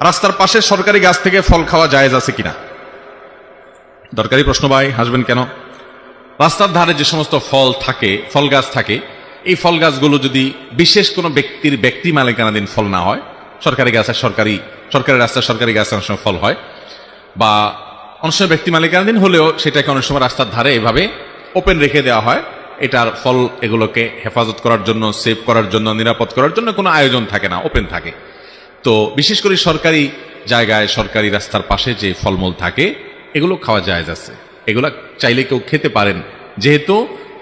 রাস্তার পাশে সরকারি গাছ থেকে ফল খাওয়া জায়েজ আছে কিনা? দরকারি প্রশ্ন ভাই, হাসবেন কেন? রাস্তার ধারে যে সমস্ত ফল থাকে, ফল গাছ থাকে, এই ফল গাছগুলো যদি বিশেষ কোনো ব্যক্তির ব্যক্তি মালিকানাধীন ফল না হয়, সরকারি গাছ সরকারি রাস্তায় সরকারি গাছ অনেক সময় ফল হয়, বা অনেক সময় ব্যক্তি মালিকানাধীন হলেও সেটাকে অনেক সময় রাস্তার ধারে এভাবে ওপেন রেখে দেওয়া হয়, এটার ফল এগুলোকে হেফাজত করার জন্য, সেভ করার জন্য, নিরাপদ করার জন্য কোনো আয়োজন থাকে না, ওপেন থাকে। তো বিশেষ করে সরকারি জায়গায়, সরকারি রাস্তার পাশে যে ফলমূল থাকে এগুলো খাওয়া জায়েজ আছে, এগুলা চাইলে কেউ খেতে পারেন। যেহেতু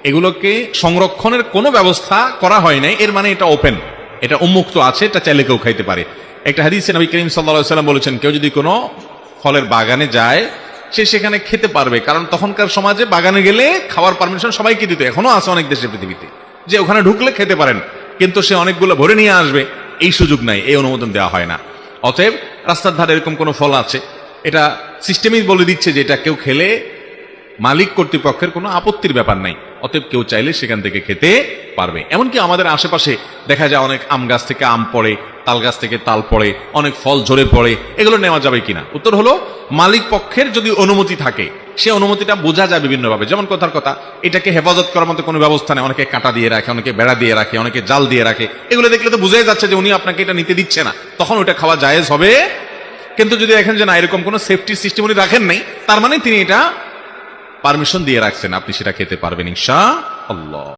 এগুলোকে সংরক্ষণের কোনো ব্যবস্থা করা হয় নাই, এর মানে এটা ওপেন, এটা উন্মুক্ত আছে, এটা চাইলে কেউ খাইতে পারে। একটা হাদিসে নবী করিম সাল্লাল্লাহু আলাইহি ওয়াসাল্লাম বলেছেন, কেউ যদি কোনো ফলের বাগানে যায় সে সেখানে খেতে পারবে, কারণ তখনকার সমাজে বাগানে গেলে খাওয়ার পারমিশন সবাইকে দিত, এখনো আছে অনেক দেশে পৃথিবীতে, যে ওখানে ঢুকলে খেতে পারেন, কিন্তু সে অনেকগুলো ভরে নিয়ে আসবে এই সুযোগ নাই, এই অনুমোদন দেওয়া হয় না। অতএব রাস্তার ধারে এরকম কোনো ফল আছে, এটা সিস্টেমই বলে দিচ্ছে যে এটা কেউ খেলে মালিক কর্তৃপক্ষের কোনো আপত্তির ব্যাপার নাই, অতএব কেউ চাইলে সেখান থেকে খেতে পারবে। এমনকি আমাদের আশেপাশে দেখা যায় অনেক আম গাছ থেকে আম পড়ে, তাল গাছ থেকে তাল পড়ে, অনেক ফল ঝরে পড়ে, এগুলো নেওয়া যাবে কিনা? উত্তর হলো, মালিক পক্ষের যদি অনুমতি থাকে, সে অনুমতিটা বোঝা যায় বিভিন্নভাবে। যেমন কথার কথা, এটাকে হেফাজত করার মতো কোনো ব্যবস্থা নেই, অনেকে কাঁটা দিয়ে রাখে, অনেকে বেড়া দিয়ে রাখে, অনেকে জাল দিয়ে রাখে, এগুলো দেখলে তো বোঝাই যাচ্ছে যে উনি আপনাকে এটা নিতে দিচ্ছে না, তখন ওটা খাওয়া জায়েজ হবে। কিন্তু যদি দেখেন যে না, এরকম কোনো সেফটি সিস্টেম উনি রাখেন নাই, তার মানে তিনি এটা পারমিশন দিয়ে রাখছেন, আপনি সেটা খেতে পারবেন ইনশাআল্লাহ।